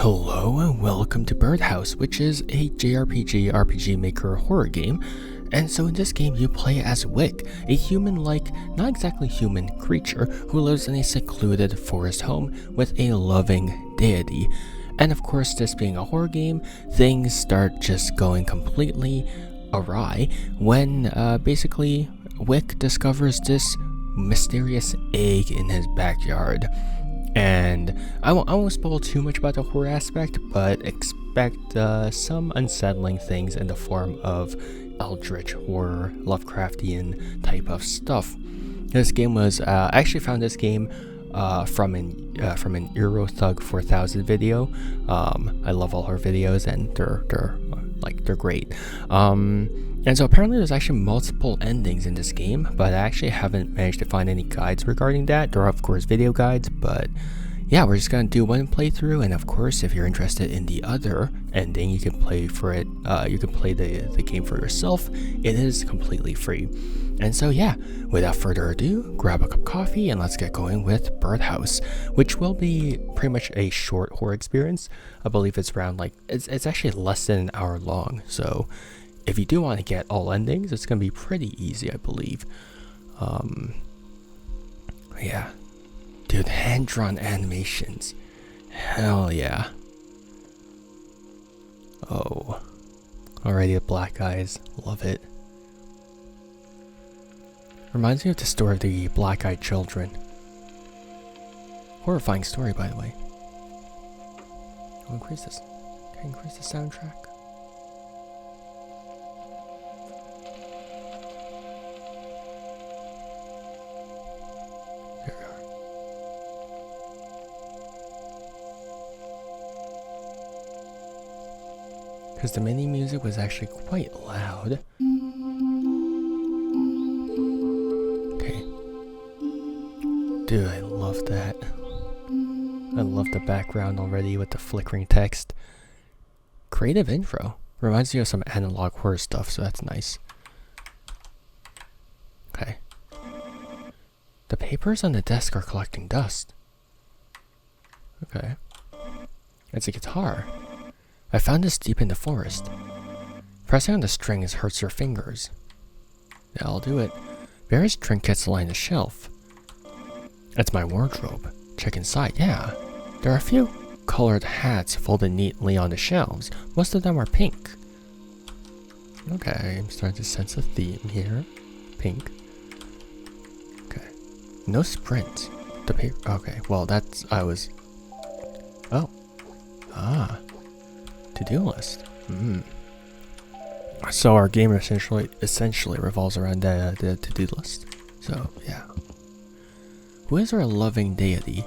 Hello and welcome to Birdhouse, which is a JRPG RPG Maker horror game. And so in this game you play as Wick, a human-like, not exactly human creature who lives in a secluded forest home with a loving deity. And of course, this being a horror game, things start just going completely awry when basically Wick discovers this mysterious egg in his backyard. And I won't spoil too much about the horror aspect, but expect some unsettling things in the form of eldritch horror, Lovecraftian type of stuff. This game was I actually found this game from an Eurothug 4000 video. I love all her videos, and they're great. And so apparently there's actually multiple endings in this game, but I actually haven't managed to find any guides regarding that. There are of course video guides, but yeah, we're just gonna do one playthrough, and of course if you're interested in the other ending, you can play for it. You can play the game for yourself. It is completely free. And so yeah, without further ado, grab a cup of coffee and let's get going with Birdhouse, which will be pretty much a short horror experience. I believe it's around it's actually less than an hour long, so if you do want to get all endings, it's going to be pretty easy, I believe. Yeah. Dude, hand-drawn animations. Hell yeah. Oh. Already the black eyes. Love it. Reminds me of the story of the black-eyed children. Horrifying story, by the way. I'll increase this. Can I increase the soundtrack? Because the mini music was actually quite loud. Okay. Dude, I love that. I love the background already with the flickering text. Creative intro. Reminds me of some analog horror stuff, so that's nice. Okay. The papers on the desk are collecting dust. Okay. It's a guitar. I found this deep in the forest. Pressing on the strings hurts your fingers. Yeah, I'll do it. Various trinkets line the shelf. It's my wardrobe. Check inside. Yeah. There are a few colored hats folded neatly on the shelves. Most of them are pink. Okay, I'm starting to sense a theme here. Pink. Okay. No sprint. The paper. Okay, well, that's. Oh. Ah. To-do list. So our game essentially revolves around the to-do list. So yeah. Who is our loving deity?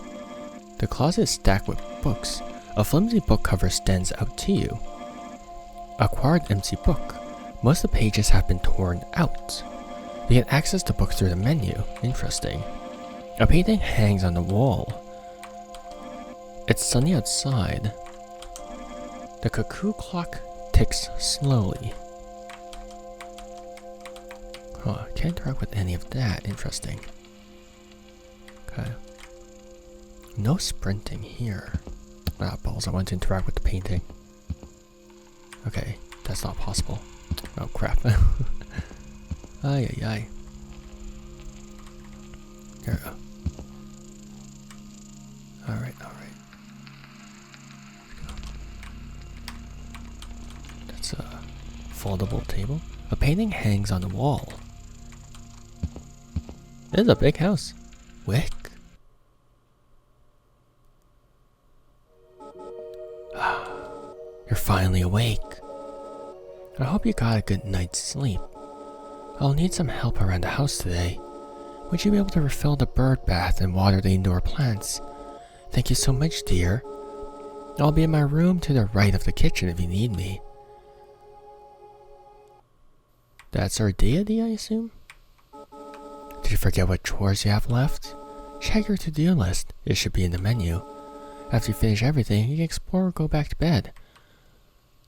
The closet is stacked with books. A flimsy book cover stands out to you. Acquired empty book. Most of the pages have been torn out. You get access to book through the menu. Interesting. A painting hangs on the wall. It's sunny outside. The cuckoo clock ticks slowly. Oh, I can't interact with any of that. Interesting. Okay. No sprinting here. Ah, balls, I want to interact with the painting. Okay, that's not possible. Oh, crap. Ay, ay, ay. There we go. Alright, alright. That's a foldable table. A painting hangs on the wall. This is a big house. Wick. You're finally awake. I hope you got a good night's sleep. I'll need some help around the house today. Would you be able to refill the bird bath and water the indoor plants? Thank you so much, dear. I'll be in my room to the right of the kitchen if you need me. That's our deity, I assume? Did you forget what chores you have left? Check your to-do list. It should be in the menu. After you finish everything, you can explore or go back to bed.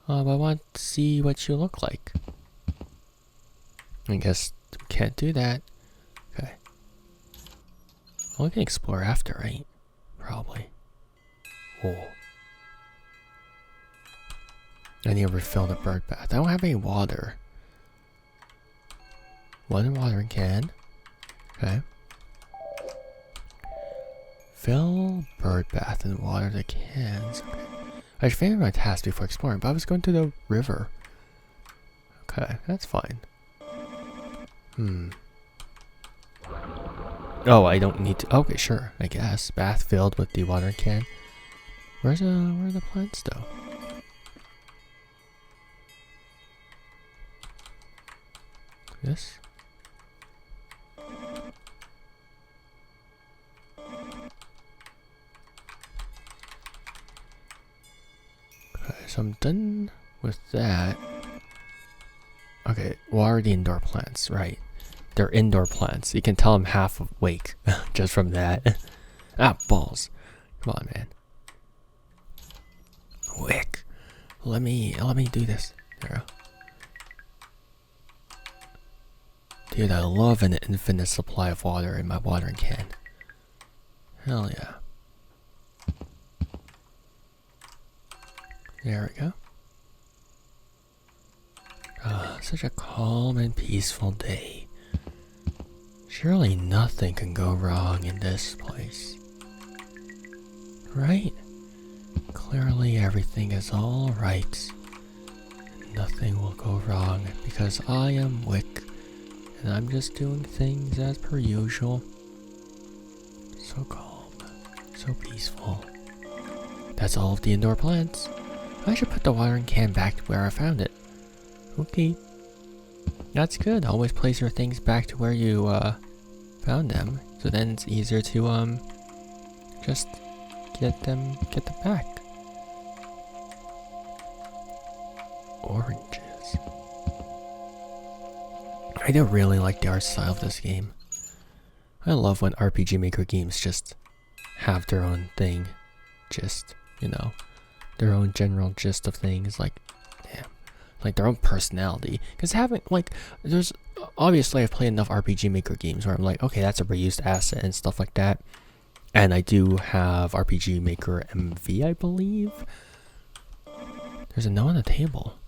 I want to see what you look like. I guess we can't do that. Okay. Well, we can explore after, right? Probably. Oh. I need to refill the bird bath. I don't have any water. One watering can. Okay. Fill bird bath and water the cans. Okay. I should finish my task before exploring, but I was going to the river. Okay, that's fine. Oh, I don't need to. Okay, sure. I guess bath filled with the watering can. Where are the plants though? This. Okay, so I'm done with that. Okay, water the indoor plants, right? They're indoor plants. You can tell I'm half awake just from that. Ah, balls. Come on, man. Wick. Let me do this. There we go. Dude, I love an infinite supply of water in my watering can. Hell yeah. There we go. Ah, such a calm and peaceful day. Surely nothing can go wrong in this place. Right? Clearly everything is all right. Nothing will go wrong because I am Wick and I'm just doing things as per usual. So calm, so peaceful. That's all of the indoor plants. I should put the watering can back to where I found it. Okay. That's good. Always place your things back to where you found them. So then it's easier to just get them back. Oranges. I do really like the art style of this game. I love when RPG Maker games just have their own thing. Just, you know, their own general gist of things. Like, damn. Like their own personality. Because having, like, there's, obviously I've played enough RPG Maker games where I'm like, okay, that's a reused asset and stuff like that. And I do have RPG Maker MV, I believe. There's a note on the table.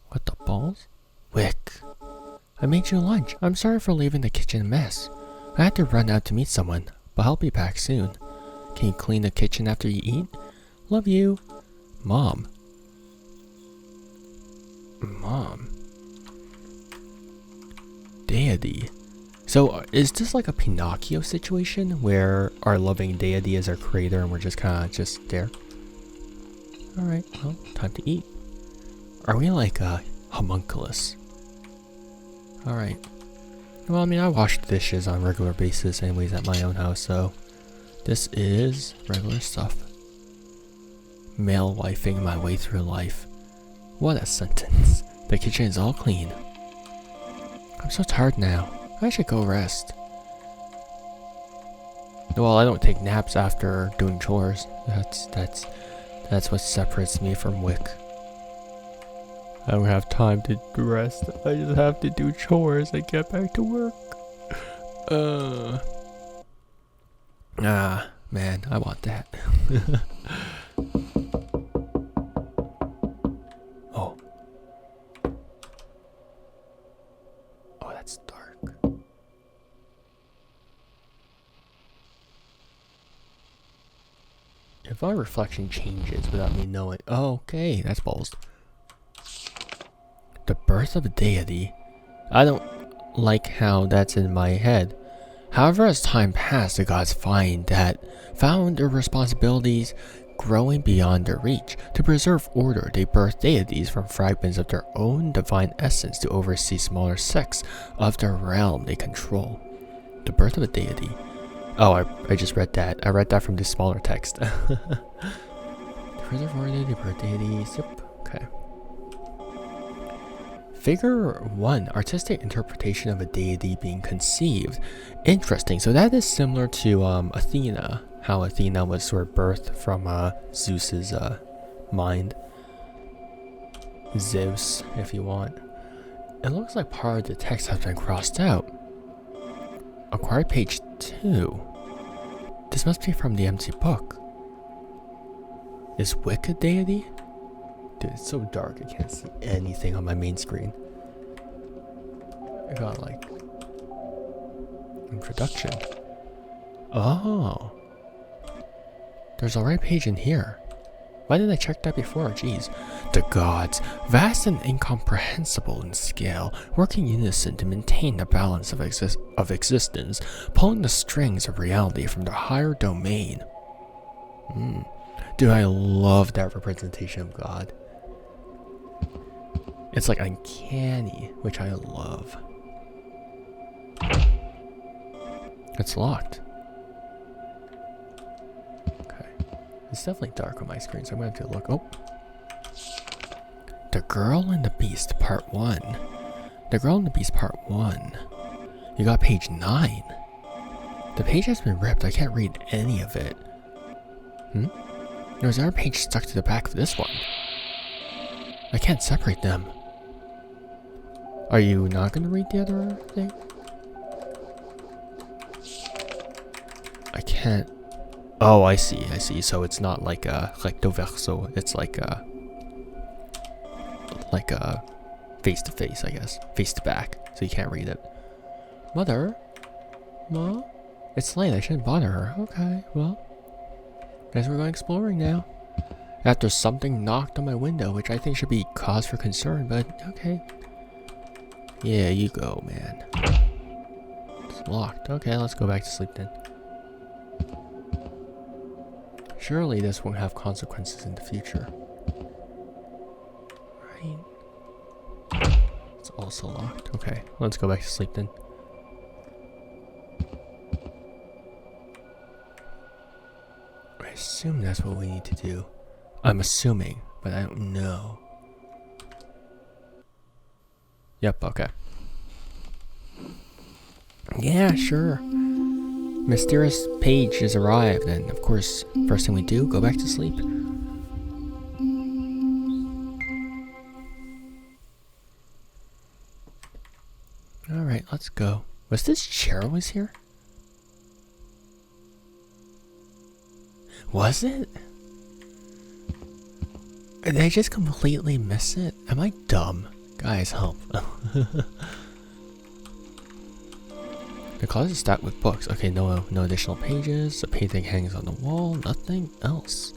What the balls? Wick. I made you lunch. I'm sorry for leaving the kitchen a mess. I had to run out to meet someone, but I'll be back soon. Can you clean the kitchen after you eat? Love you. Mom. Deity. So is this like a Pinocchio situation where our loving deity is our creator and we're just kind of just there? Alright, well, time to eat. Are we like a homunculus? Alright. Well, I mean, I wash dishes on a regular basis anyways at my own house, so this is regular stuff. Male wifing my way through life. What a sentence. The kitchen is all clean. I'm so tired now. I should go rest. Well, I don't take naps after doing chores. That's what separates me from Wick. I don't have time to rest. I just have to do chores and get back to work. Man, I want that. Oh. Oh, that's dark. If my reflection changes without me knowing. Oh, okay, that's balls. The birth of a deity. I don't like how that's in my head. However, as time passed, the gods found their responsibilities growing beyond their reach. To preserve order, they birthed deities from fragments of their own divine essence to oversee smaller sects of the realm they control. The birth of a deity. Oh, I just read that. I read that from the smaller text. To preserve order, they birthed deities. Yep. Okay. Figure 1, artistic interpretation of a deity being conceived. Interesting. So that is similar to Athena, how Athena was sort of birthed from Zeus's mind. Zeus, if you want. It looks like part of the text has been crossed out. Acquired page 2. This must be from the empty book. Is Wick a deity? Dude, it's so dark I can't see anything on my main screen. I got like introduction. Oh. There's already a page in here. Why didn't I check that before? Jeez. The gods, vast and incomprehensible in scale, work in unison to maintain the balance of existence, pulling the strings of reality from the higher domain. Dude, I love that representation of God. It's like uncanny, which I love. It's locked. Okay. It's definitely dark on my screen, so I'm going to have to look. Oh. The Girl and the Beast, Part 1. The Girl and the Beast, Part 1. You got page 9. The page has been ripped. I can't read any of it. There's another page stuck to the back of this one. I can't separate them. Are you not going to read the other thing? I can't. Oh, I see. So it's not like a recto verso. It's like a face to face, I guess. Face to back. So you can't read it. Mother? Ma? It's late. I shouldn't bother her. Okay, well. Guess we're going exploring now. After something knocked on my window, which I think should be cause for concern, but okay. Yeah, you go, man. It's locked. Okay, let's go back to sleep then. Surely this won't have consequences in the future. Right? It's also locked. Okay, let's go back to sleep then. I assume that's what we need to do. I'm assuming, but I don't know. Yep, okay. Yeah, sure. Mysterious page has arrived, and of course, first thing we do, go back to sleep. Alright, let's go. Was this chair always here? Was it? Did I just completely miss it? Am I dumb? Guys, help. The closet is stacked with books. Okay, no additional pages. The painting hangs on the wall. Nothing else.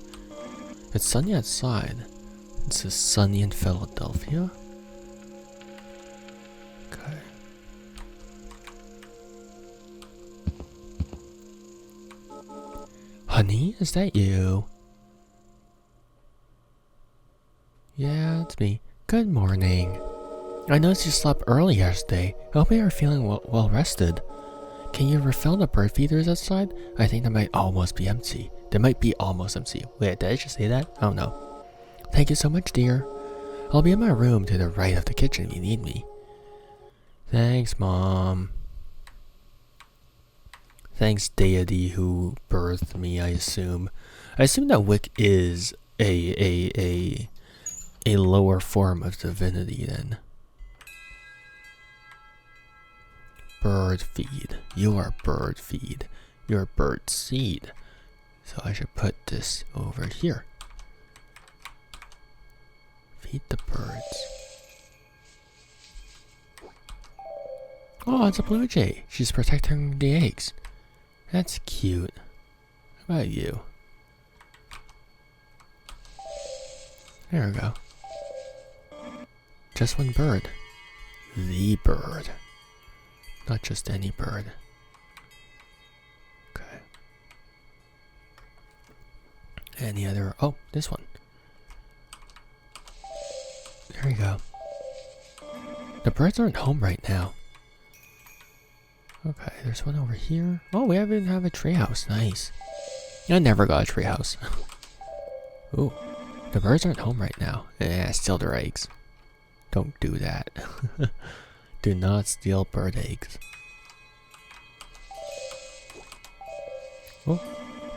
It's sunny outside. It says sunny in Philadelphia. Okay. Honey, is that you? Yeah, it's me. Good morning. I noticed you slept early yesterday. I hope you are feeling well rested. Can you refill the bird feeders outside? I think they might almost be empty. They might be almost empty. Wait, did I just say that? I don't know. Thank you so much, dear. I'll be in my room to the right of the kitchen if you need me. Thanks, Mom. Thanks, deity who birthed me, I assume. I assume that Wick is a lower form of divinity then. Bird feed. You are bird feed. You're bird seed. So I should put this over here. Feed the birds. Oh, it's a blue jay. She's protecting the eggs. That's cute. How about you? There we go. Just one bird. The bird. Not just any bird. Okay. Any other? Oh, this one. There we go. The birds aren't home right now. Okay, there's one over here. Oh, we even have a treehouse. Nice. I never got a treehouse. Ooh. The birds aren't home right now. Steal their eggs. Don't do that. Do not steal bird eggs. Oh,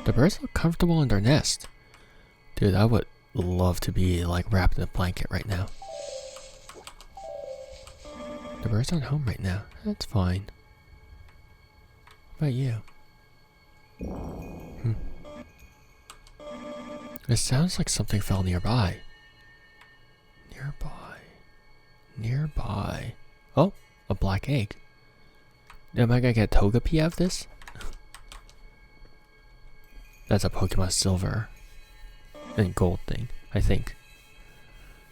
the birds look comfortable in their nest. Dude, I would love to be like wrapped in a blanket right now. The birds aren't home right now. That's fine. How about you? It sounds like something fell nearby. Nearby. Oh, a black egg. Am I gonna get Togepi out of this? That's a Pokemon Silver and Gold thing, I think.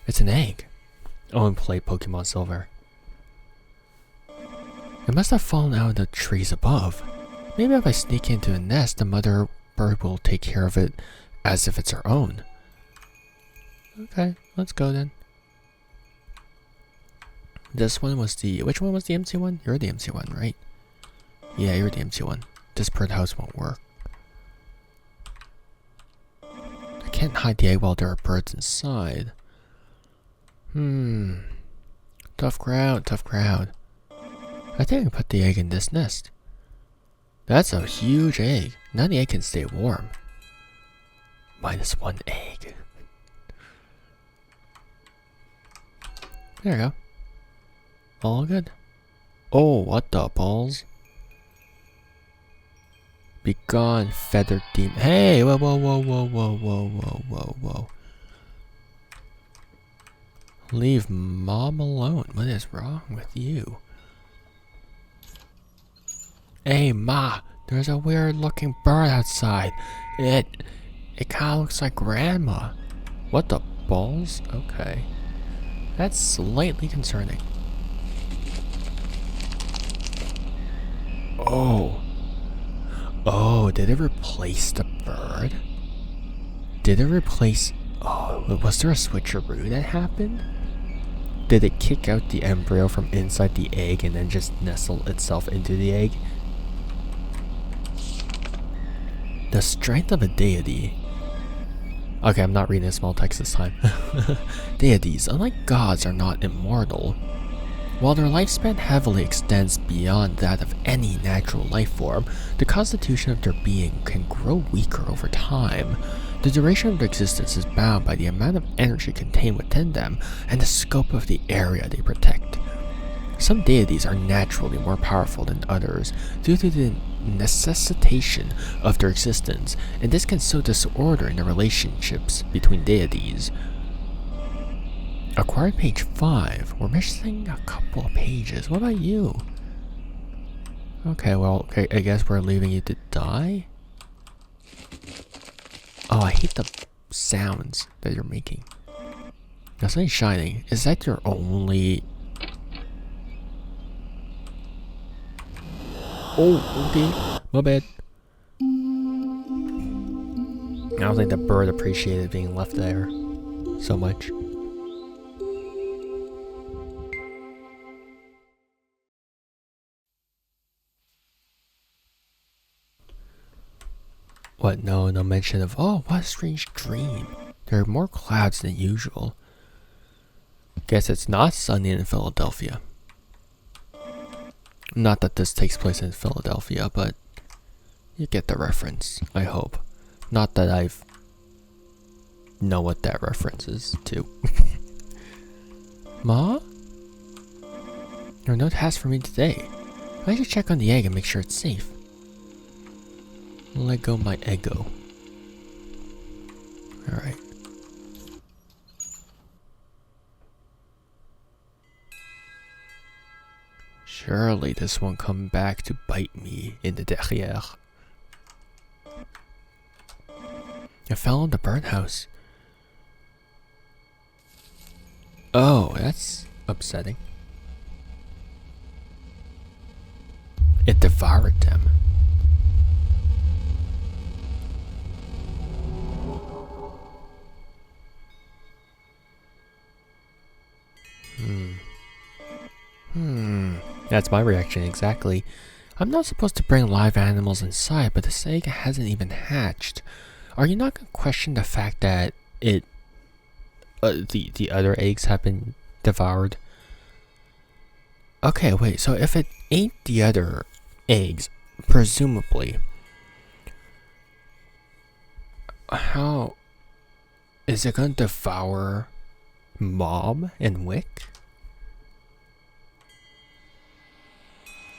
It's an egg. Oh, and play Pokemon Silver. It must have fallen out of the trees above. Maybe if I sneak into a nest, the mother bird will take care of it as if it's her own. Okay, let's go then. This one was the... Which one was the empty one? You're the empty one, right? Yeah, you're the empty one. This birdhouse won't work. I can't hide the egg while there are birds inside. Tough crowd, tough crowd. I think I can put the egg in this nest. That's a huge egg. Now the egg can stay warm. -1 egg. There you go. All good. Oh, what the balls? Be gone, feathered demon. Hey, whoa, whoa, whoa, whoa, whoa, whoa, whoa, whoa, whoa. Leave Mom alone. What is wrong with you? Hey, Ma, there's a weird looking bird outside. It kind of looks like Grandma. What the balls? Okay. That's slightly concerning. Oh. Oh, did it replace the bird? Did it replace... Oh, was there a switcheroo that happened? Did it kick out the embryo from inside the egg and then just nestle itself into the egg? The strength of a deity. Okay, I'm not reading the small text this time. Deities, unlike gods, are not immortal. While their lifespan heavily extends beyond that of any natural life form, the constitution of their being can grow weaker over time. The duration of their existence is bound by the amount of energy contained within them and the scope of the area they protect. Some deities are naturally more powerful than others due to the necessitation of their existence, and this can sow disorder in the relationships between deities. Acquired page 5. We're missing a couple of pages. What about you? Okay, well, okay, I guess we're leaving you to die? Oh, I hate the sounds that you're making. Now, something's shining. Is that your only... Oh, okay. My bad. I don't think the bird appreciated being left there so much. What? No mention of, oh, what a strange dream. There are more clouds than usual. Guess it's not sunny in Philadelphia. Not that this takes place in Philadelphia, but you get the reference, I hope. Not that I've know what that reference is to. Ma? There are no tasks for me today. I should check on the egg and make sure it's safe. Let go my ego. Alright. Surely this won't come back to bite me in the derriere. I fell in the birdhouse. Oh, that's upsetting. It devoured them. That's my reaction exactly. I'm not supposed to bring live animals inside, but this egg hasn't even hatched. Are you not going to question the fact that it, the other eggs have been devoured? Okay, wait, so if it ate the other eggs, presumably, how is it going to devour Mom and Wick?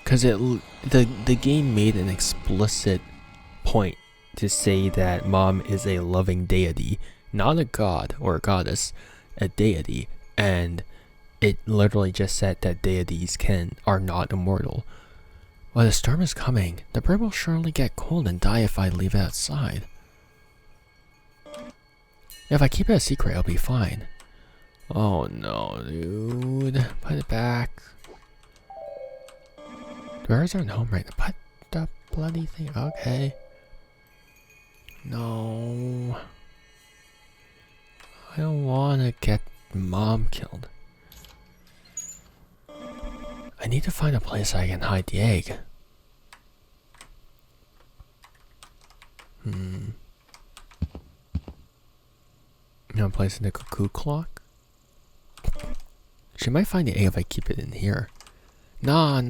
Because the game made an explicit point to say that mom is a loving deity, not a god or a goddess, a deity, and it literally just said that deities are not immortal. Well, the storm is coming. The bird will surely get cold and die if I leave it outside. If I keep it a secret, it'll be fine. Oh no, dude. Put it back. The birds aren't home right now. Put the bloody thing. Okay. No. I don't want to get mom killed. I need to find a place I can hide the egg. I'm placing the cuckoo clock. She might find the egg if I keep it in here. Nah.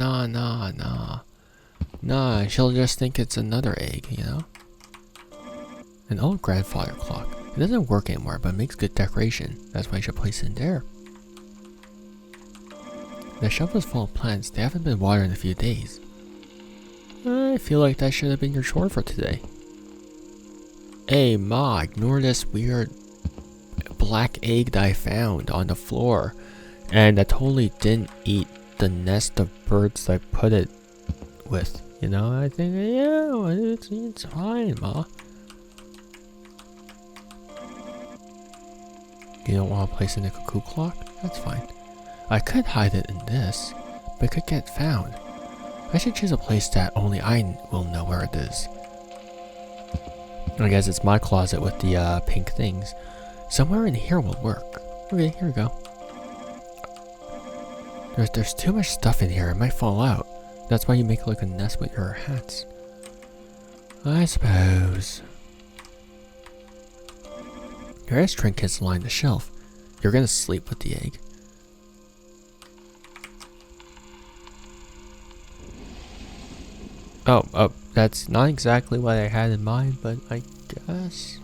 Nah, she'll just think it's another egg, you know? An old grandfather clock. It doesn't work anymore, but it makes good decoration. That's why I should place it in there. The shelf is full of plants. They haven't been watered in a few days. I feel like that should have been your chore for today. Hey, Ma, ignore this weird black egg that I found on the floor. And that totally didn't eat the nest of birds I put it with. You know, I think, yeah, it's fine, Ma. You don't want to place it in a cuckoo clock? That's fine. I could hide it in this, but it could get found. I should choose a place that only I will know where it is. I guess it's my closet with the pink things. Somewhere in here will work. Okay, here we go. There's too much stuff in here, it might fall out. That's why you make like a nest with your hats. I suppose. Various trinkets line the shelf. You're gonna sleep with the egg. Oh, that's not exactly what I had in mind, but I guess.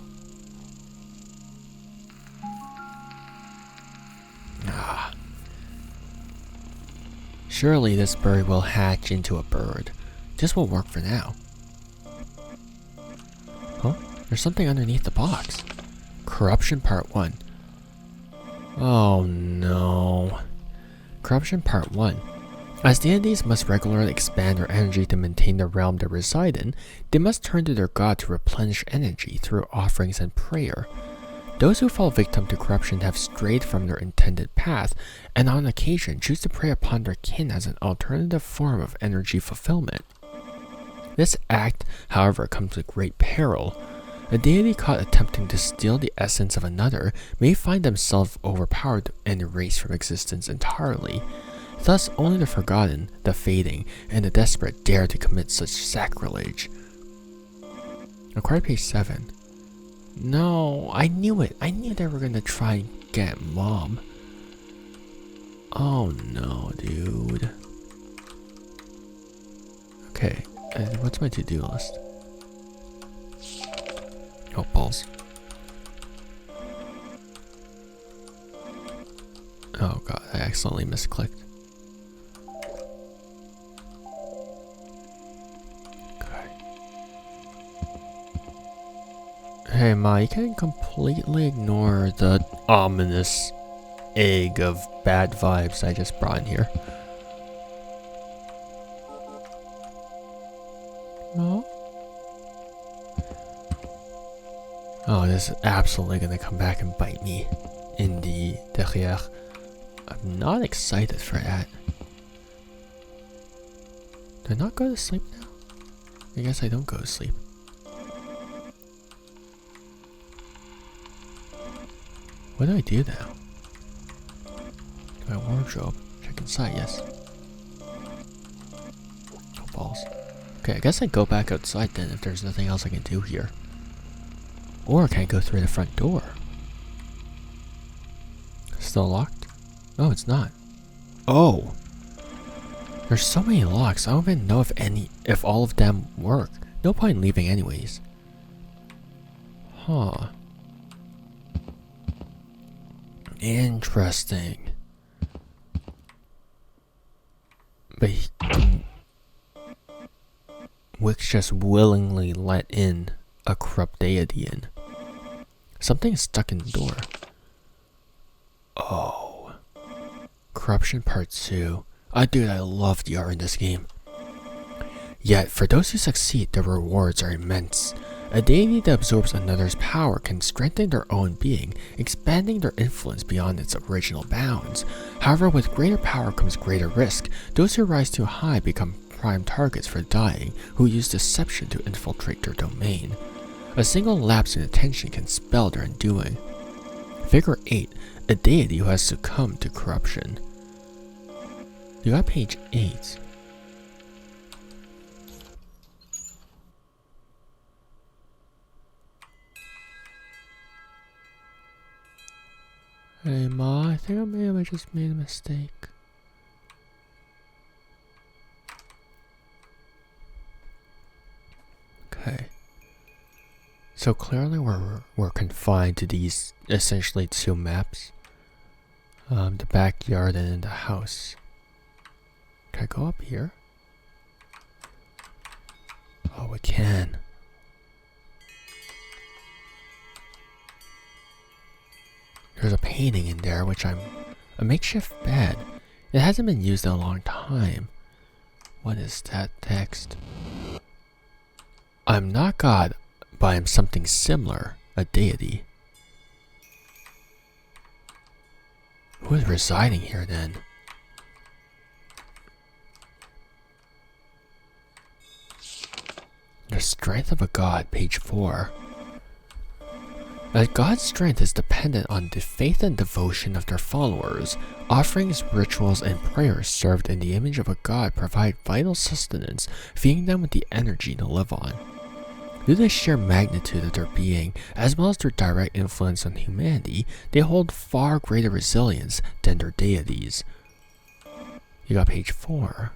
Surely this bird will hatch into a bird. This will work for now. Huh? There's something underneath the box. Corruption Part 1. Oh no. Corruption Part 1. As deities must regularly expand their energy to maintain the realm they reside in, they must turn to their god to replenish energy through offerings and prayer. Those who fall victim to corruption have strayed from their intended path, and on occasion choose to prey upon their kin as an alternative form of energy fulfillment. This act, however, comes with great peril. A deity caught attempting to steal the essence of another may find themselves overpowered and erased from existence entirely. Thus, only the forgotten, the fading, and the desperate dare to commit such sacrilege. Acquired page 7. No, I knew it. I knew they were gonna try and get mom. Oh no, dude. Okay, what's my to-do list? Oh, balls. Oh god, I accidentally misclicked. Hey Ma, you can completely ignore the ominous egg of bad vibes I just brought in here. No? Oh, this is absolutely gonna come back and bite me in the derrière. I'm not excited for that. Do I not go to sleep now? I guess I don't go to sleep. What do I do now? My wardrobe. Check inside, yes. Oh, balls. Okay, I guess I go back outside then if there's nothing else I can do here. Or can I go through the front door? Still locked? Oh, it's not. Oh! There's so many locks, I don't even know if all of them work. No point leaving anyways. Huh. Interesting. But Wick's just willingly let in a corrupt deity in. Something is stuck in the door. Oh. Corruption Part 2. Dude, I love the art in this game. Yet, for those who succeed, the rewards are immense. A deity that absorbs another's power can strengthen their own being, expanding their influence beyond its original bounds. However, with greater power comes greater risk. Those who rise too high become prime targets for dying, who use deception to infiltrate their domain. A single lapse in attention can spell their undoing. Figure 8. A deity who has succumbed to corruption. You got page 8. Hey Ma, I think I just made a mistake. Okay. So clearly we're confined to these essentially two maps. The backyard and then the house. Can I go up here? Oh, we can. There's a painting in there, which a makeshift bed. It hasn't been used in a long time. What is that text? I'm not God, but I am something similar, a deity. Who is residing here then? The strength of a god, page 4. A god's strength is dependent on the faith and devotion of their followers. Offerings, rituals, and prayers served in the image of a god provide vital sustenance, feeding them with the energy to live on. Due to the sheer magnitude of their being, as well as their direct influence on humanity, they hold far greater resilience than their deities. You got page 4.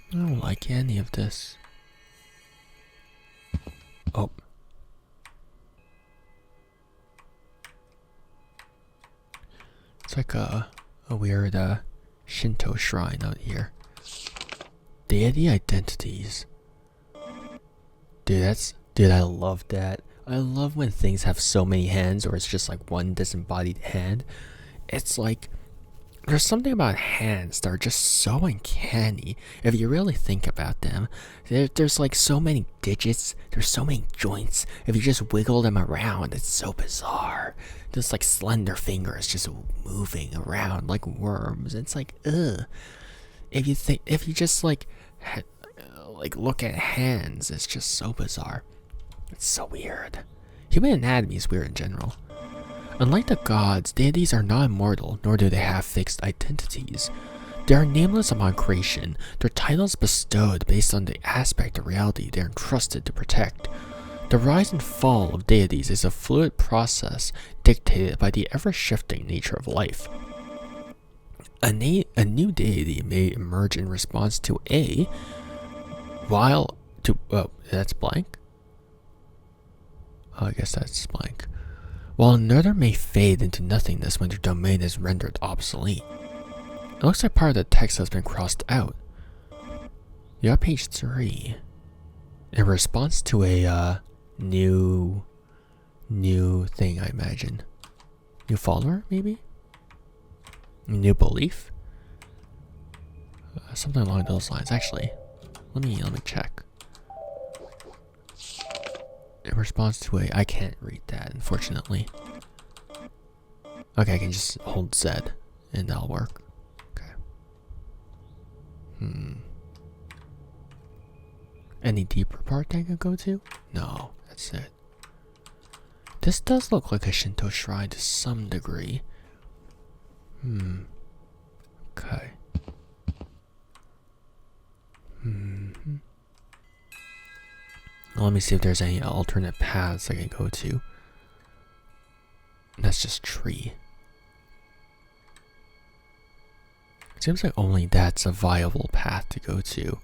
I don't like any of this. Oh. It's like a weird Shinto shrine out here. Deity identities. Dude, I love that. I love when things have so many hands or it's just like one disembodied hand. It's like there's something about hands that are just so uncanny if you really think about them. There's like so many digits, there's so many joints. If you just wiggle them around, it's so bizarre. Just like slender fingers just moving around like worms. It's like, ugh. If you just like look at hands, it's just so bizarre. It's so weird. Human anatomy is weird in general. Unlike the gods, deities are not immortal, nor do they have fixed identities. They are nameless upon creation, their titles bestowed based on the aspect of reality they are entrusted to protect. The rise and fall of deities is a fluid process dictated by the ever-shifting nature of life. A new deity may emerge in response to that's blank? Oh, I guess that's blank. While another may fade into nothingness when their domain is rendered obsolete. It looks like part of the text has been crossed out. You got page 3. In response to a new thing, I imagine. New follower, maybe? New belief? Something along those lines. Actually, let me check. In response to I can't read that, unfortunately. Okay, I can just hold Z and that'll work. Okay. Any deeper part I can go to? No, that's it. This does look like a Shinto shrine to some degree. Okay. Let me see if there's any alternate paths I can go to. That's just tree. It seems like only that's a viable path to go to.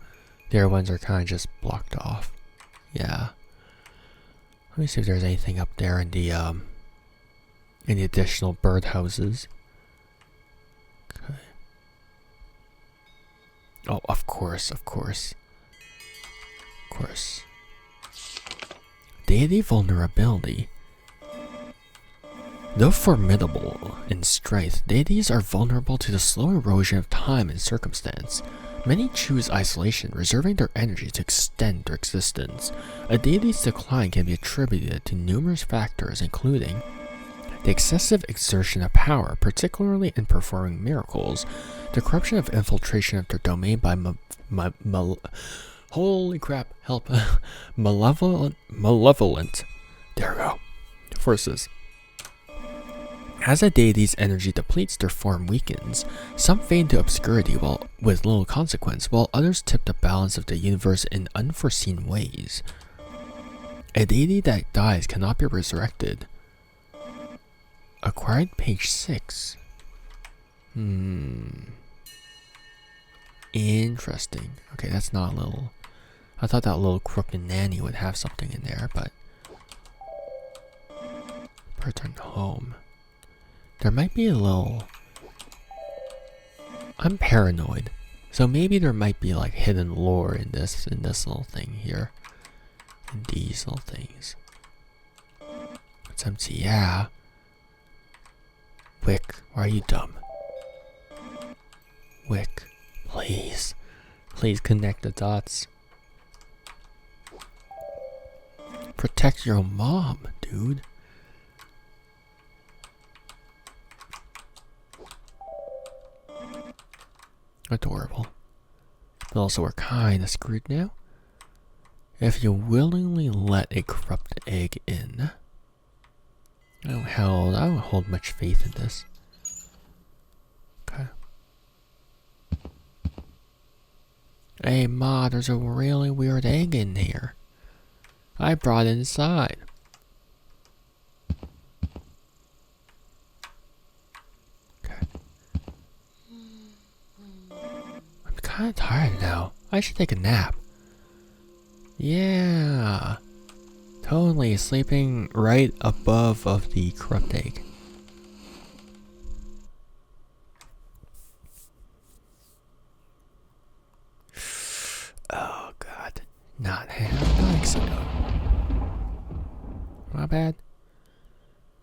The other ones are kind of just blocked off. Yeah. Let me see if there's anything up there in the additional birdhouses. Okay. Oh, of course. Deity vulnerability. Though formidable in strength, deities are vulnerable to the slow erosion of time and circumstance. Many choose isolation, reserving their energy to extend their existence. A deity's decline can be attributed to numerous factors, including the excessive exertion of power, particularly in performing miracles, the corruption of infiltration of their domain by holy crap, help, malevolent, there we go, forces. As a deity's energy depletes, their form weakens. Some fade into obscurity with little consequence, while others tip the balance of the universe in unforeseen ways. A deity that dies cannot be resurrected. Acquired page 6. Interesting. Okay, that's not a little... I thought that little crooked nanny would have something in there, but... Return home. There might be a little... I'm paranoid, so maybe there might be like hidden lore in this little thing here. In these little things. It's empty, yeah. Wick, why are you dumb? Wick, please. Please connect the dots. Protect your mom, dude. Adorable. But also we're kinda screwed now. If you willingly let a corrupt egg in... I don't hold much faith in this. Okay. Hey Ma, there's a really weird egg in here. I brought it inside. Okay. I'm kinda tired now. I should take a nap. Yeah. Totally sleeping right above of the corrupt egg. Oh god. Not excited. My bad.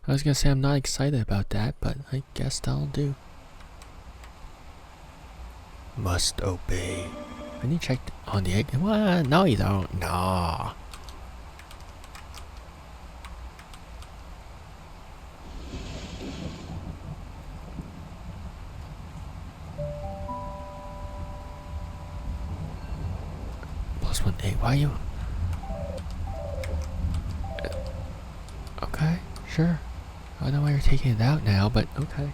I was gonna say I'm not excited about that, but I guess that'll do. Must obey. I need to check on the egg. What? No, you don't. No. +1 egg. Why you? Okay, sure. I don't know why you're taking it out now, but okay.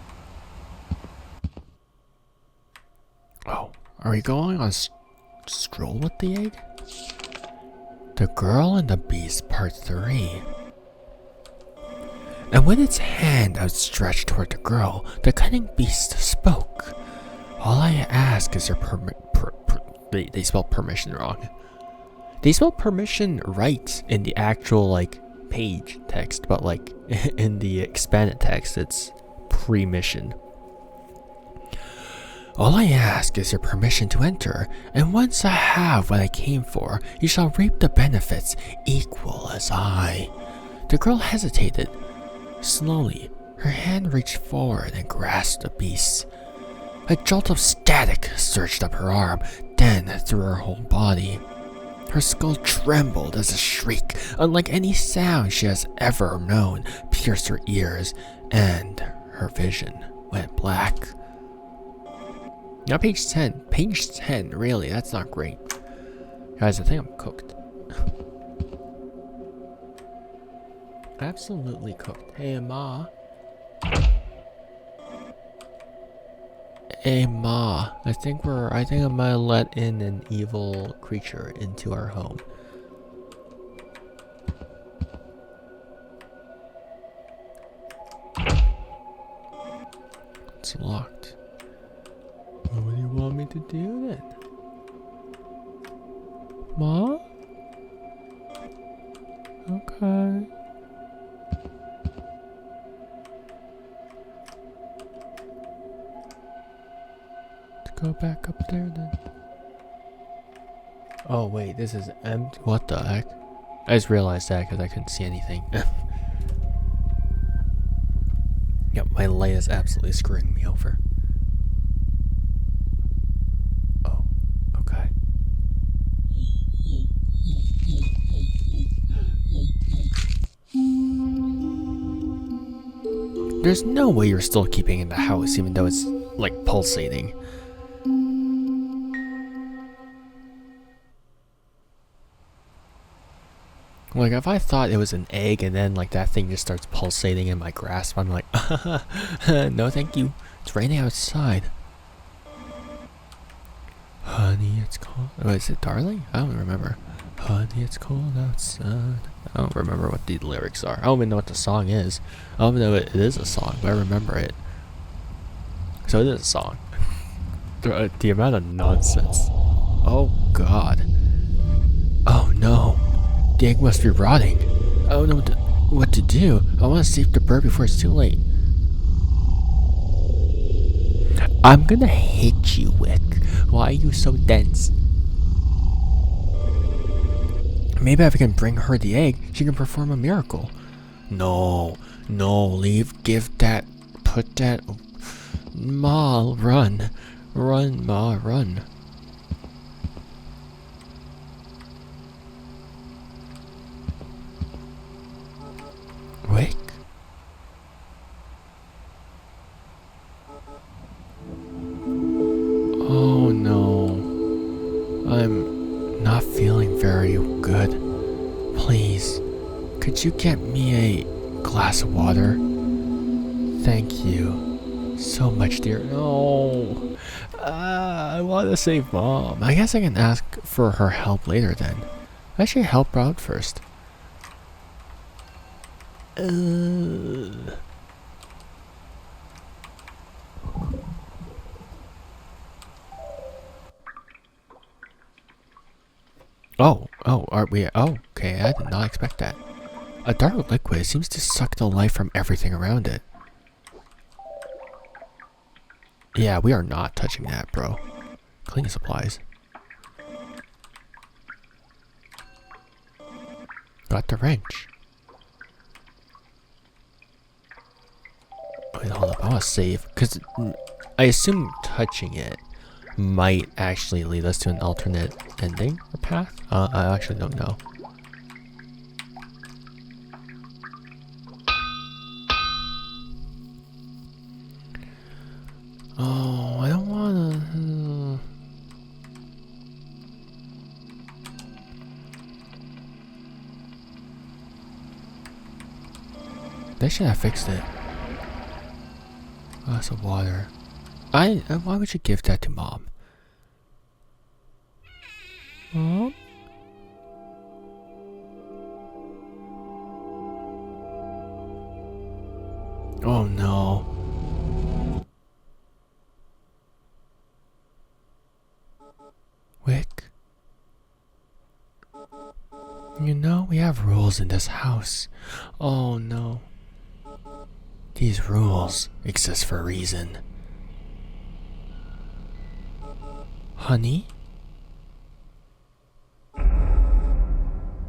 Oh, are we going on a stroll with the egg? The Girl and the Beast, Part 3. And with its hand outstretched toward the girl, the cunning beast spoke. All I ask is your they spelled permission wrong. They spelled permission right in the actual, like, page text, but, like, in the expanded text, it's pre-mission. All I ask is your permission to enter, and once I have what I came for, you shall reap the benefits equal as I. The girl hesitated. Slowly, her hand reached forward and grasped the beast. A jolt of static surged up her arm, then through her whole body. Her skull trembled as a shriek, unlike any sound she has ever known, pierced her ears, and her vision went black. Now page 10. Page 10, really, that's not great. Guys, I think I'm cooked. Absolutely cooked. Hey, Ma. Hey, Ma. I think I might let in an evil creature into our home. It's locked. What do you want me to do then? Ma? Okay. go back up there then. Oh wait, this is empty. What the heck? I just realized that because I couldn't see anything. Yep, my light is absolutely screwing me over. Oh, okay. There's no way you're still keeping in the house, even though it's like pulsating. Like, if I thought it was an egg and then like that thing just starts pulsating in my grasp, I'm like, no thank you. It's raining outside. Honey, it's cold. Oh, is it darling? I don't remember. Honey, it's cold outside. I don't remember what the lyrics are. I don't even know what the song is. I don't even know it is a song, but I remember it. So it is a song. The amount of nonsense. Oh god. Oh no. The egg must be rotting. I don't know what to do. I want to save the bird before it's too late. I'm gonna hit you, Wick. Why are you so dense? Maybe if I can bring her the egg, she can perform a miracle. No, leave, give that, put that. Ma, run. Run, Ma, run. Wick? Oh no. I'm not feeling very good. Please, could you get me a glass of water? Thank you so much, dear. No. I want to save Mom. I guess I can ask for her help later then. I should help her out first. Are we? Oh, okay, I did not expect that. A dark liquid seems to suck the life from everything around it. Yeah, we are not touching that, bro. Cleaning supplies. Got the wrench. Wait, hold up. I want to save. Because I assume touching it might actually lead us to an alternate ending or path. I actually don't know. Oh, I don't wanna. They should have fixed it. Glass of water. Why would you give that to Mom? Mom? Oh no. Wick? You know, we have rules in this house. Oh no. These rules exist for a reason. Honey?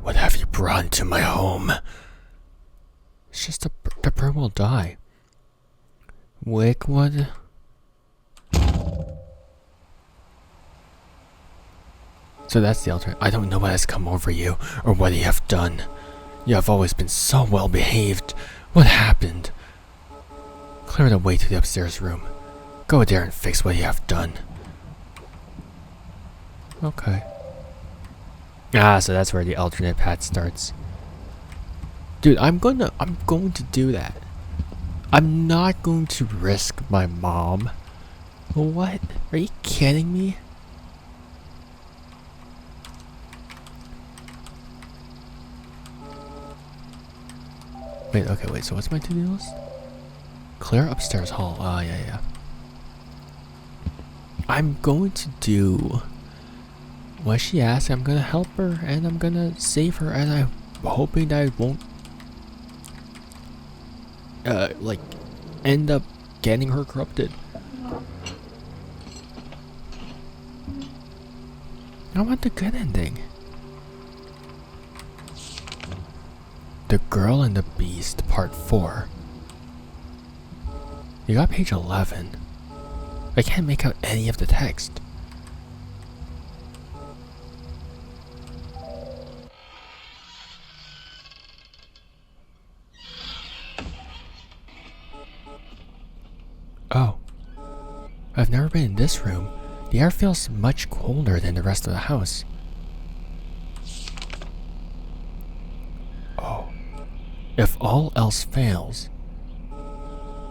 What have you brought into my home? It's just the bird will die. Wick, what? So that's the alternate. I don't know what has come over you or what you have done. You have always been so well behaved. What happened? Clear the way to the upstairs room. Go there and fix what you have done. Okay. Ah, so that's where the alternate path starts. Dude, I'm going to do that. I'm not going to risk my mom. What? Are you kidding me? Wait, so what's my to-do list? Clear upstairs hall. Ah, yeah. I'm going to do what she asked. I'm gonna help her and I'm gonna save her, and I'm hoping that I won't like end up getting her corrupted. I want the good ending. The Girl and the Beast, Part 4. You got page 11. I can't make out any of the text. Oh. I've never been in this room. The air feels much colder than the rest of the house. Oh. If all else fails.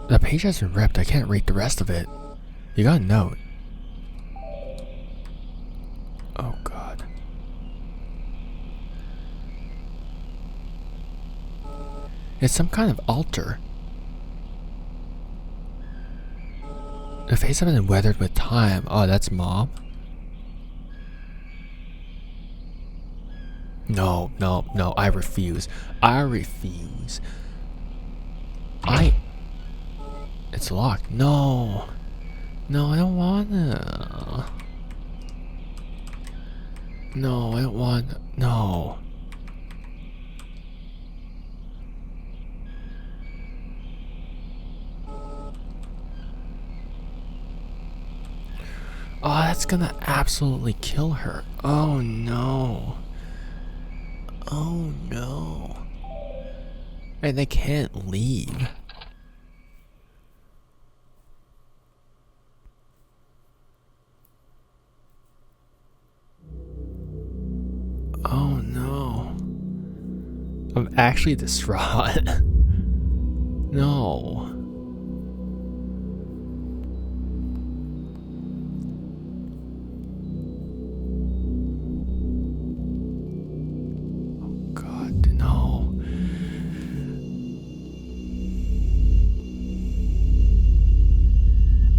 The page has been ripped. I can't read the rest of it. You got a note. Oh god. It's some kind of altar. The face has been weathered with time. Oh, that's Mom? No, no, no, I refuse. I refuse. It's locked. No. No, I don't wanna. No, I don't want. No. Oh, that's gonna absolutely kill her. Oh no. Oh no. And they can't leave. Oh no. I'm actually distraught. No. Oh god, no.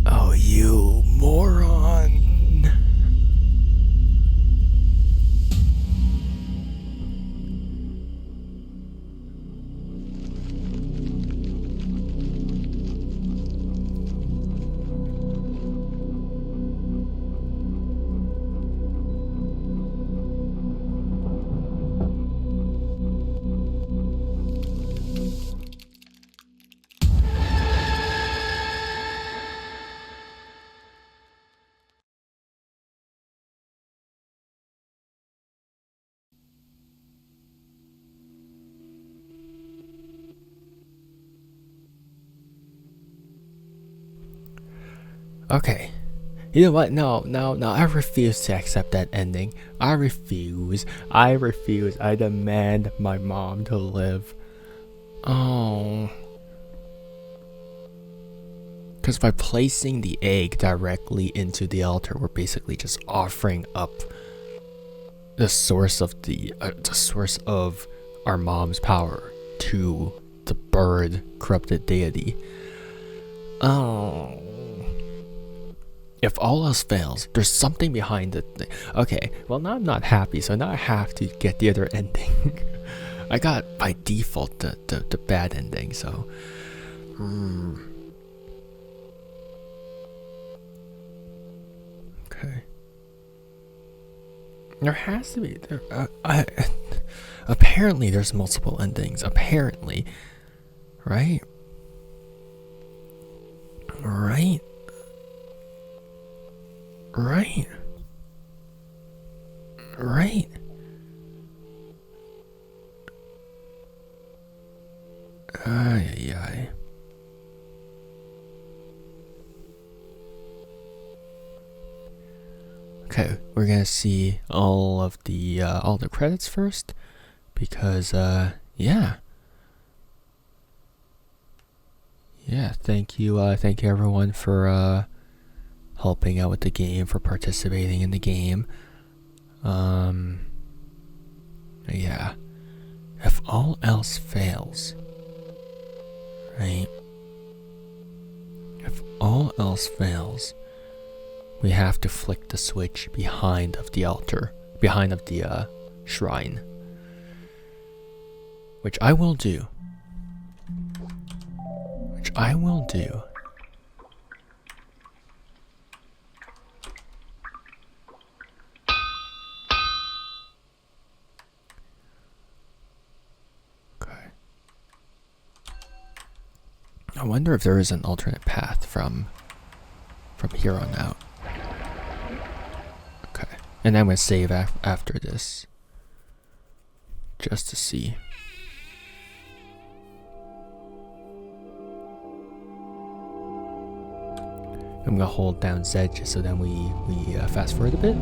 Oh, you moron. Okay. You know what? No, no, no. I refuse to accept that ending. I refuse. I refuse. I demand my mom to live. Oh. Because by placing the egg directly into the altar, we're basically just offering up the source of our mom's power to the bird corrupted deity. Oh. If all else fails, there's something behind it. Okay, well now I'm not happy, so now I have to get the other ending. I got by default the bad ending, so. Okay. There has to be. Apparently, there's multiple endings. Apparently, right? Right. Right. Right. Ay, ay. Okay, we're gonna see all the credits first, because yeah. Thank you everyone for helping out with the game, for participating in the game. Yeah. If all else fails, right? If all else fails, we have to flick the switch behind of the altar, behind of the shrine, which I will do. wonder if there is an alternate path from here on out. Okay, and I'm gonna save after this, just to see. I'm gonna hold down Z just so then we fast forward a bit.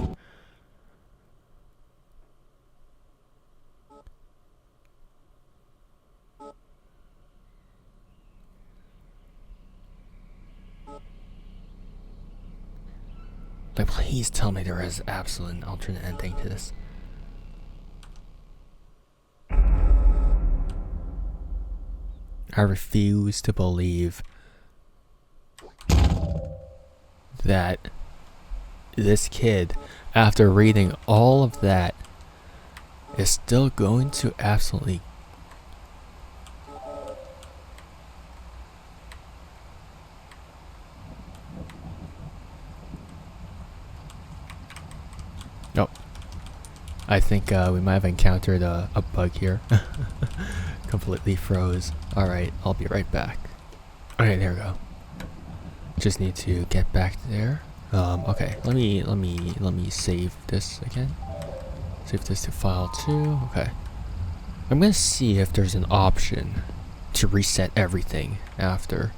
Like, please tell me there is absolutely an alternate ending to this. I refuse to believe that this kid, after reading all of that, is still going to absolutely oh, I think we might have encountered a bug here. Completely froze. Alright, I'll be right back. Okay, there we go. Just need to get back there. Okay, let me save this again. Save this to file 2. Okay. I'm gonna see if there's an option to reset everything after.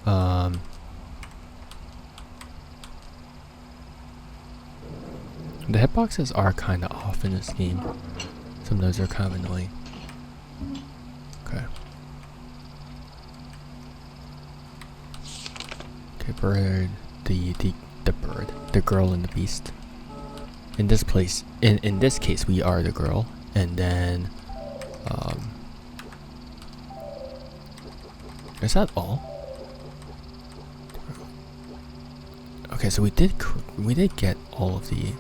The hitboxes are kind of off in this game. Some of those are kind of annoying. Okay. Okay, bird, the girl and the beast. In this place, in this case, we are the girl, and then, is that all? Okay, so we did get all of the.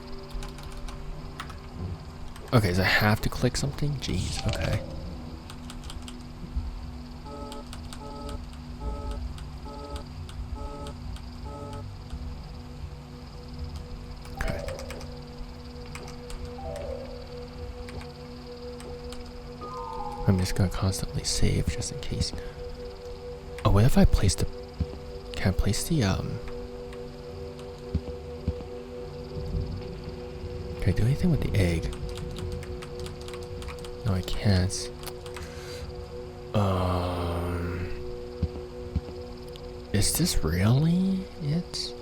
Okay, so I have to click something? Jeez, okay. Okay. I'm just gonna constantly save just in case. Oh, what if I place the... Can I place the, Can I do anything with the egg? No, I can't. Is this really it?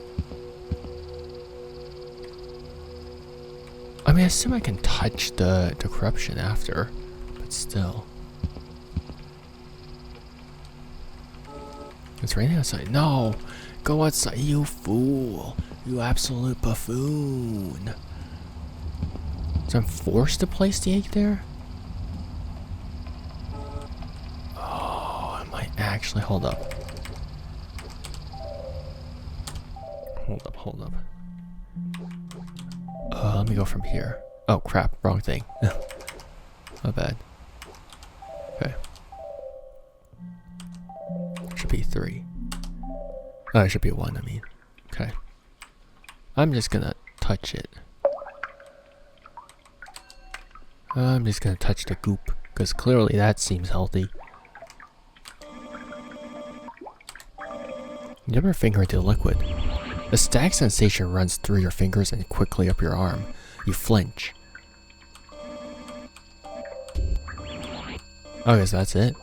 I mean, I assume I can touch the corruption after, but still. It's raining outside. No! Go outside, you fool! You absolute buffoon! So I'm forced to place the egg there? Oh, I might actually... Hold up. Hold up. Let me go from here. Oh crap, wrong thing. My bad. Okay. Should be 3. Oh, it should be 1, I mean. Okay. I'm just gonna touch it. I'm just gonna touch the goop, because clearly that seems healthy. You dip your finger into the liquid. A static sensation runs through your fingers and quickly up your arm. You flinch. Okay, so that's it.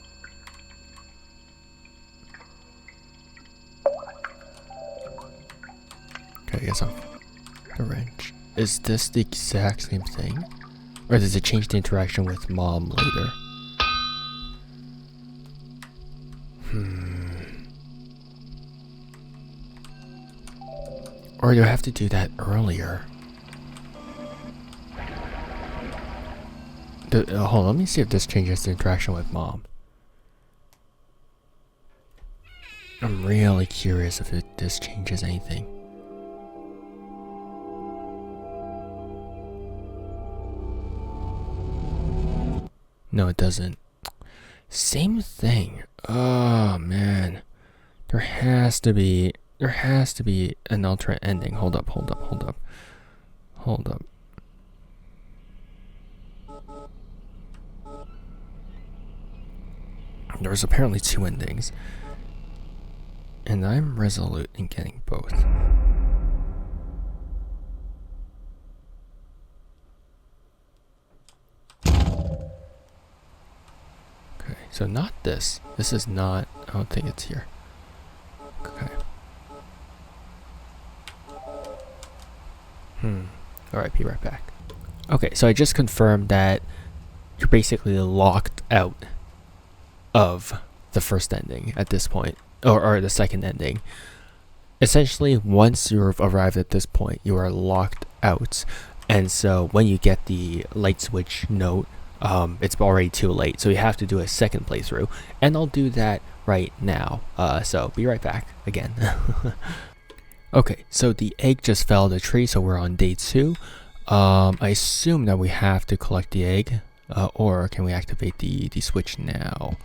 Okay, I guess I'm the wrench. Is this the exact same thing? Or does it change the interaction with mom later? Or do I have to do that earlier? Hold on, let me see if this changes the interaction with mom. I'm really curious if this changes anything. No, it doesn't. Same thing. Oh man. There has to be an alternate ending. Hold up. There's apparently 2 endings. And I'm resolute in getting both. Okay, so not this. This is not, I don't think it's here. Okay. Alright, be right back. Okay, so I just confirmed that you're basically locked out of the first ending at this point, or the second ending. Essentially, once you've arrived at this point, you are locked out. And so when you get the light switch note, it's already too late. So you have to do a second playthrough. And I'll do that right now. So be right back again. Okay, so the egg just fell out of the tree, so we're on day 2. I assume that we have to collect the egg, or can we activate the switch now?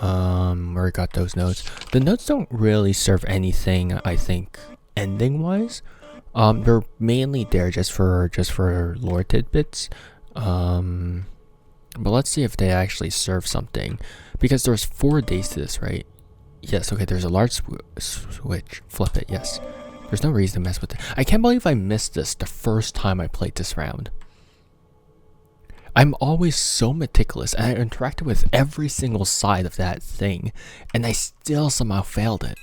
Where got those notes? The notes don't really serve anything, I think, ending-wise. They're mainly there just for lore tidbits. But let's see if they actually serve something, because there's 4 days to this, right? Yes, okay, there's a large switch. Flip it, yes. There's no reason to mess with it. I can't believe I missed this the first time I played this round. I'm always so meticulous, and I interacted with every single side of that thing, and I still somehow failed it.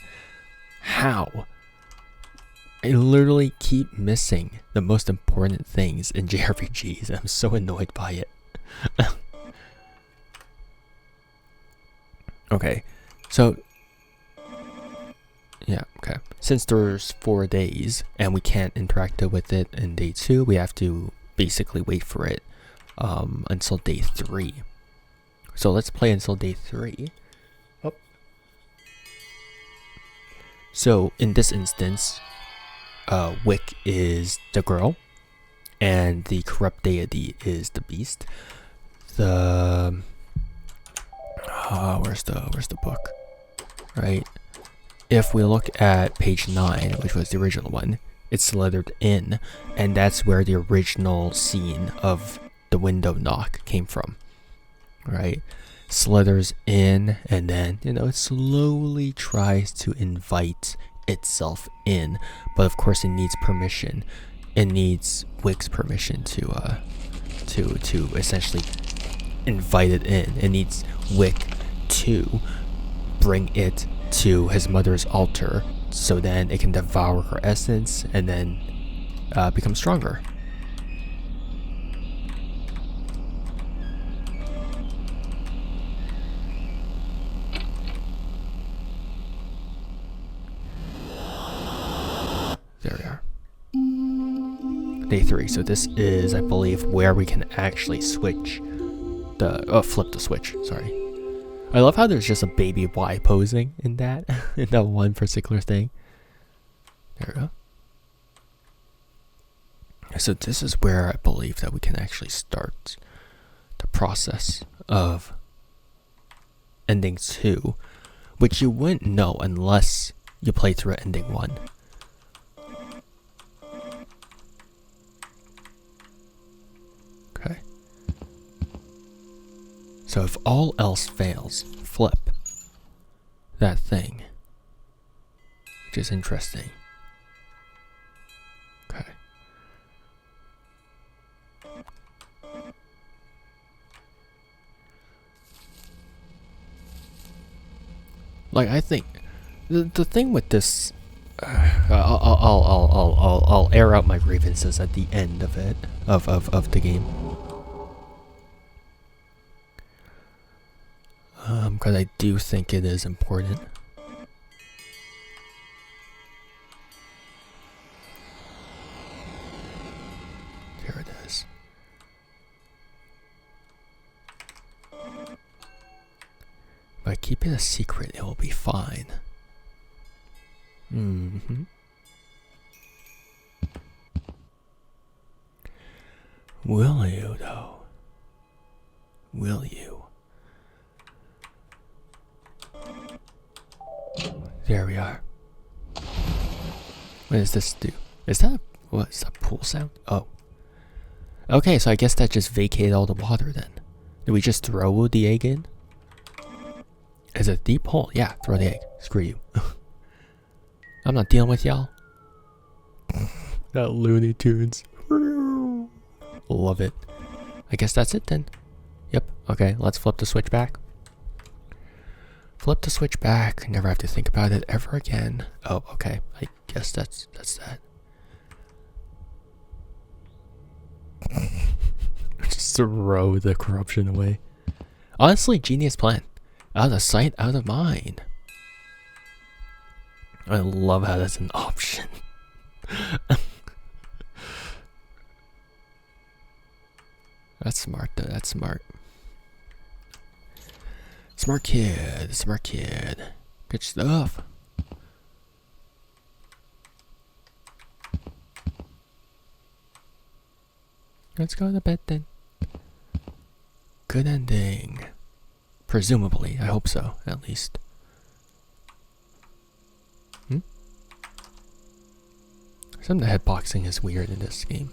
How? I literally keep missing the most important things in JRPGs, and I'm so annoyed by it. Okay, so yeah, okay. Since there's 4 days and we can't interact with it in day 2, we have to basically wait for it until day 3. So let's play until day 3. Oh. So in this instance, Wick is the girl, and the corrupt deity is the beast. The where's the book? Right. If we look at page 9, which was the original one, it's slithered in, and that's where the original scene of the window knock came from, right? Slithers in, and then, it slowly tries to invite itself in, but of course it needs permission. It needs Wick's permission to essentially invite it in. It needs Wick to bring it to his mother's altar, so then it can devour her essence and then become stronger. There we are. Day 3. So this is, I believe, where we can actually switch flip the switch. Sorry. I love how there's just a baby Y posing in that one particular thing. There we go. So this is where I believe that we can actually start the process of ending 2, which you wouldn't know unless you play through ending 1. Okay. So if all else fails, flip that thing, which is interesting. Okay. Like, I think the thing with this, I'll air out my grievances at the end of it, of the game. Because I do think it is important. Here it is. By keeping a secret, it will be fine. Will you, though? Will you? There we are. What does this do? Is that what is that pool sound? Oh. Okay, so I guess that just vacated all the water then. Did we just throw the egg in? Is it a deep hole? Yeah, throw the egg. Screw you. I'm not dealing with y'all. That Looney Tunes. Love it. I guess that's it then. Yep. Okay, let's flip the switch back. Flip the switch back. Never have to think about it ever again. Oh, okay. I guess that's that. Just throw the corruption away. Honestly, genius plan. Out of sight, out of mind. I love how that's an option. That's smart though, that's smart. Smart kid, smart kid. Good stuff. Let's go to bed then. Good ending. Presumably, I hope so, at least. Some of the hitboxing is weird in this game.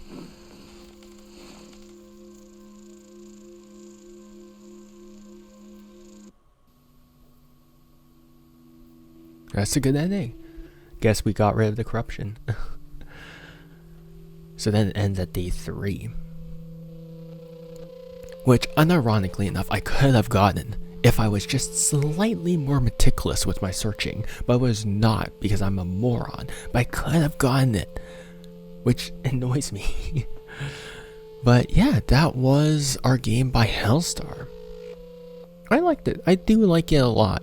That's a good ending. Guess we got rid of the corruption. So then it ends at day 3. Which, unironically enough, I could have gotten if I was just slightly more meticulous with my searching, but I was not because I'm a moron. But I could have gotten it, which annoys me. But yeah, that was our game by Hellstar. I liked it. I do like it a lot.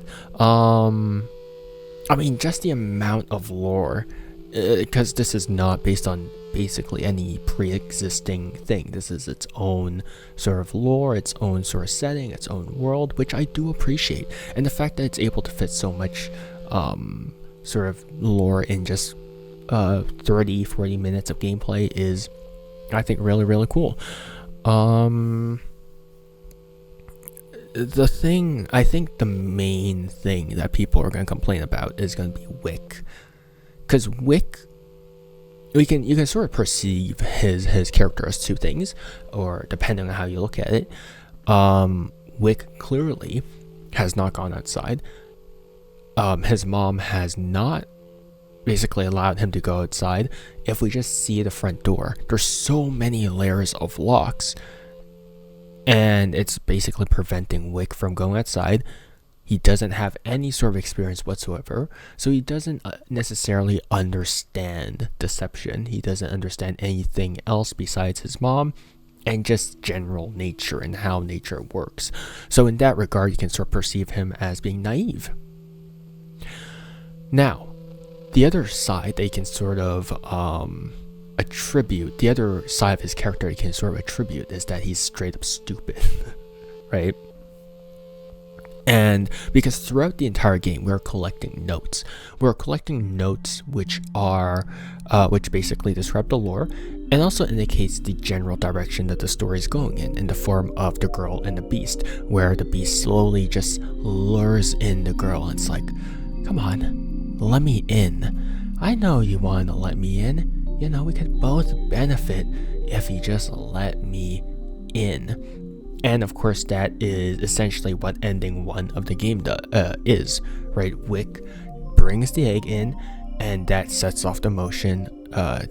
I mean, just the amount of lore, because this is not based on basically any pre-existing thing. This is its own sort of lore, its own sort of setting, its own world, which I do appreciate. And the fact that it's able to fit so much sort of lore in just 30-40 minutes of gameplay is, I think, really, really cool. I think the main thing that people are going to complain about is going to be Wick. Because Wick, you can sort of perceive his character as two things, or depending on how you look at it. Wick clearly has not gone outside. His mom has not basically allowed him to go outside. If we just see the front door, there's so many layers of locks, and it's basically preventing Wick from going outside. He doesn't have any sort of experience whatsoever, so he doesn't necessarily understand deception. He doesn't understand anything else besides his mom and just general nature and how nature works. So in that regard, you can sort of perceive him as being naive. Now, the other side that you can sort of attribute, the other side of his character you can sort of attribute is that he's straight up stupid, right? And because throughout the entire game, we're collecting notes. We're collecting notes which are, which basically describe the lore, and also indicates the general direction that the story is going in the form of the girl and the beast, where the beast slowly just lures in the girl, and it's like, come on, let me in. I know you want to let me in. You know, we could both benefit if you just let me in. And of course, that is essentially what ending 1 of the game is, right? Wick brings the egg in, and that sets off the motion,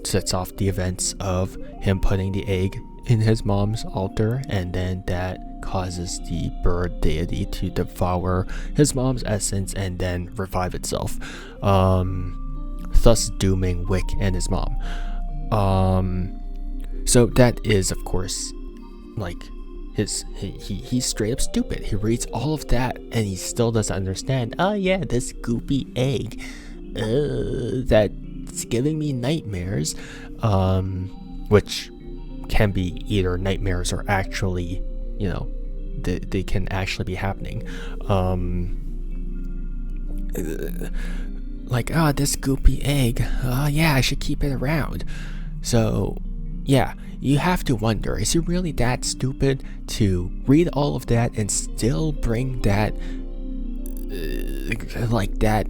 sets off the events of him putting the egg in his mom's altar, and then that causes the bird deity to devour his mom's essence and then revive itself, thus dooming Wick and his mom. So that is, of course, like, he's straight up stupid. He reads all of that and he still doesn't understand. Oh yeah, this goopy egg, that's giving me nightmares, which can be either nightmares or actually, you know, they can actually be happening. Like, this goopy egg, yeah, I should keep it around. So yeah, you have to wonder, is he really that stupid to read all of that and still bring that, like that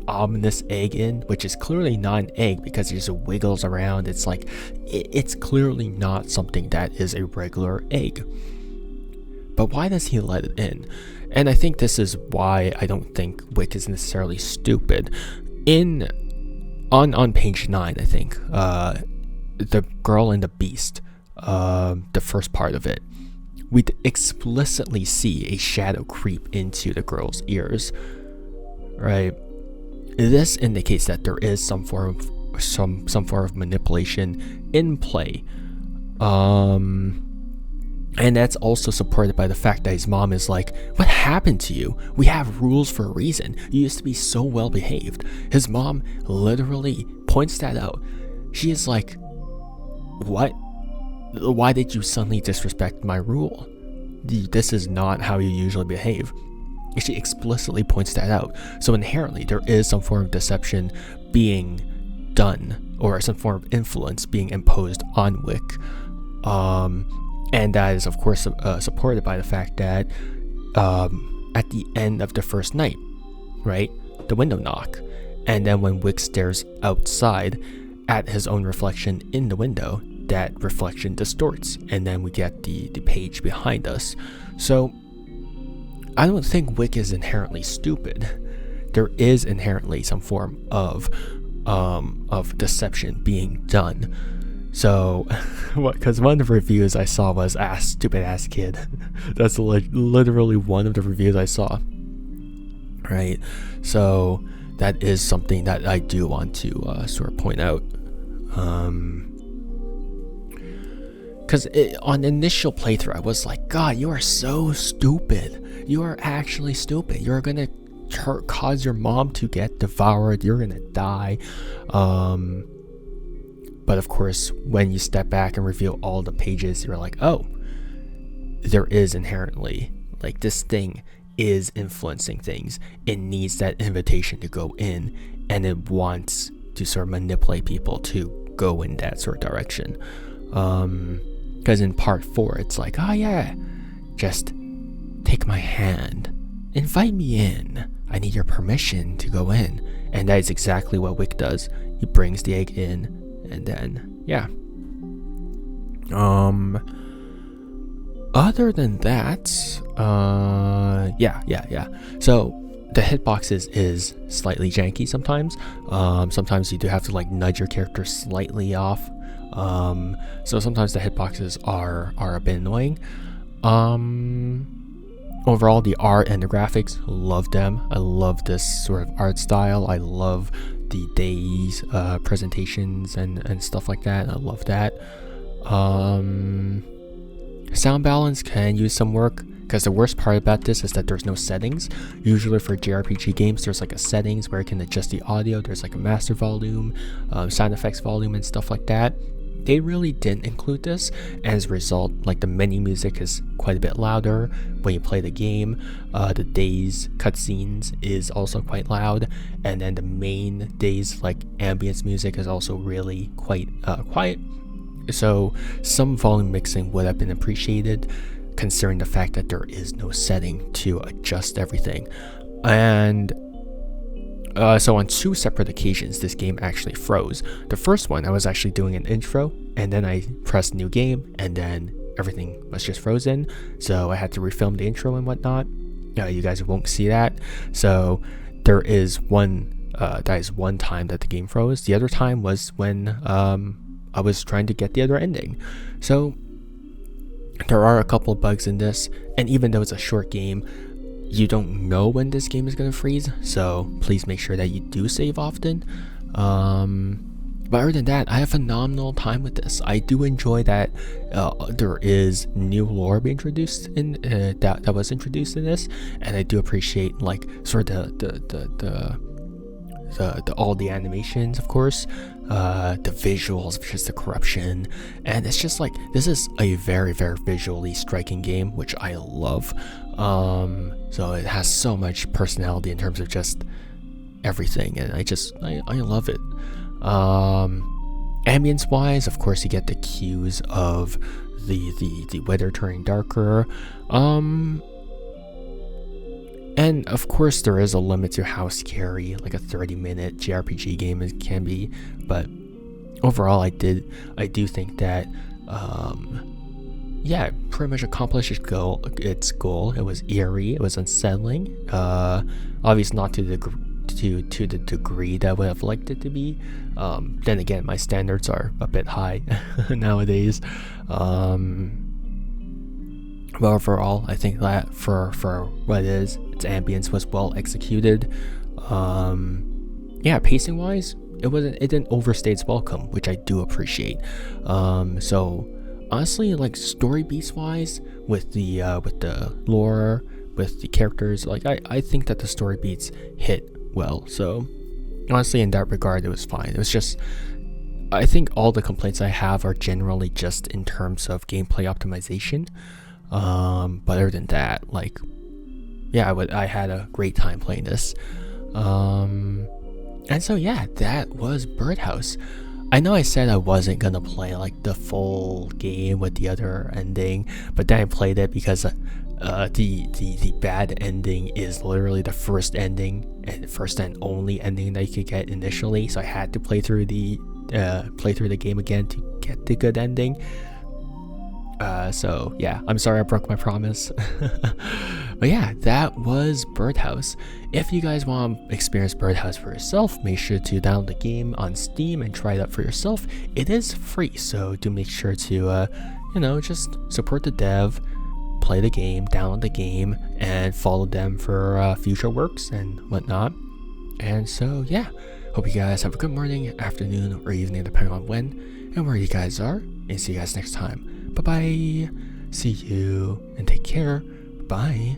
ominous egg in, which is clearly not an egg because it just wiggles around. It's like, it's clearly not something that is a regular egg. But why does he let it in? And I think this is why I don't think Wick is necessarily stupid. On page 9, I think, the Girl and the Beast, the first part of it, we explicitly see a shadow creep into the girl's ears, right? This indicates that there is some form of manipulation in play, and that's also supported by the fact that his mom is like, what happened to you? We have rules for a reason. You used to be so well behaved. His mom literally points that out. She is like, what? Why did you suddenly disrespect my rule? This is not how you usually behave. She explicitly points that out. So inherently, there is some form of deception being done, or some form of influence being imposed on Wick. And that is, of course, supported by the fact that at the end of the first night, right, the window knock, and then when Wick stares outside at his own reflection in the window, that reflection distorts, and then we get the page behind us. So I don't think Wick is inherently stupid. There is inherently some form of deception being done. So, because one of the reviews I saw was stupid ass kid. That's literally one of the reviews I saw. Right? So, that is something that I do want to sort of point out. Because on initial playthrough, I was like, God, you are so stupid. You are actually stupid. You're going to cause your mom to get devoured. You're going to die. But of course, when you step back and reveal all the pages, you're like, oh, there is inherently, like, this thing is influencing things. It needs that invitation to go in, and it wants to sort of manipulate people to go in that sort of direction. Because in part 4, it's like, oh yeah, just take my hand, invite me in. I need your permission to go in. And that is exactly what Wick does. He brings the egg in. And then, yeah. Other than that, yeah. So the hitboxes is slightly janky sometimes. Sometimes you do have to like nudge your character slightly off. So sometimes the hitboxes are a bit annoying. Overall, the art and the graphics, love them. I love this sort of art style. I love the day's presentations and stuff like that. I love that. Sound balance can use some work, because the worst part about this is that there's no settings. Usually for JRPG games, there's like a settings where you can adjust the audio. There's like a master volume, sound effects volume, and stuff like that. They really didn't include this, and as a result, like, the menu music is quite a bit louder when you play the game. The day's cutscenes is also quite loud, and then the main day's like ambience music is also really quite quiet. So some volume mixing would have been appreciated, considering the fact that there is no setting to adjust everything. And so on 2 separate occasions, this game actually froze. The first one, I was actually doing an intro, and then I pressed new game, and then everything was just frozen. So I had to refilm the intro and whatnot. You guys won't see that. So there is one time that the game froze. The other time was when I was trying to get the other ending. So there are a couple of bugs in this, and even though it's a short game, you don't know when this game is going to freeze, so please make sure that you do save often. But other than that, I have a phenomenal time with this. I do enjoy that there is new lore being introduced in that was introduced in this, and I do appreciate like sort of the all the animations, of course, the visuals, just the corruption, and it's just like, this is a very, very visually striking game, which I love. So it has so much personality in terms of just everything, and I love it. Ambience wise, of course, you get the cues of the weather turning darker, and of course there is a limit to how scary like a 30-minute JRPG game can be, but overall I do think that yeah, it pretty much accomplished its goal. It was eerie. It was unsettling. Obviously not to the to the degree that I would have liked it to be. Then again, my standards are a bit high nowadays. But overall, I think that for what it is, its ambience was well executed. Yeah, pacing wise, it didn't overstay its welcome, which I do appreciate. So honestly, like story beats wise, with the lore, with the characters, like I think that the story beats hit well. So honestly, in that regard, it was fine. It was just, I think all the complaints I have are generally just in terms of gameplay optimization. But other than that, like, yeah, I had a great time playing this. And so yeah, that was Birdhouse. I know I said I wasn't gonna play like the full game with the other ending, but then I played it because the bad ending is literally the first ending and first and only ending that you could get initially. So I had to play through the game again to get the good ending. So yeah, I'm sorry I broke my promise. But yeah, that was Birdhouse. If you guys want to experience Birdhouse for yourself, make sure to download the game on Steam and try it out for yourself. It is free, so do make sure to just support the dev, play the game, download the game, and follow them for future works and whatnot. And so yeah, hope you guys have a good morning, afternoon, or evening, depending on when and where you guys are. And see you guys next time. Bye bye. See you and take care. Bye.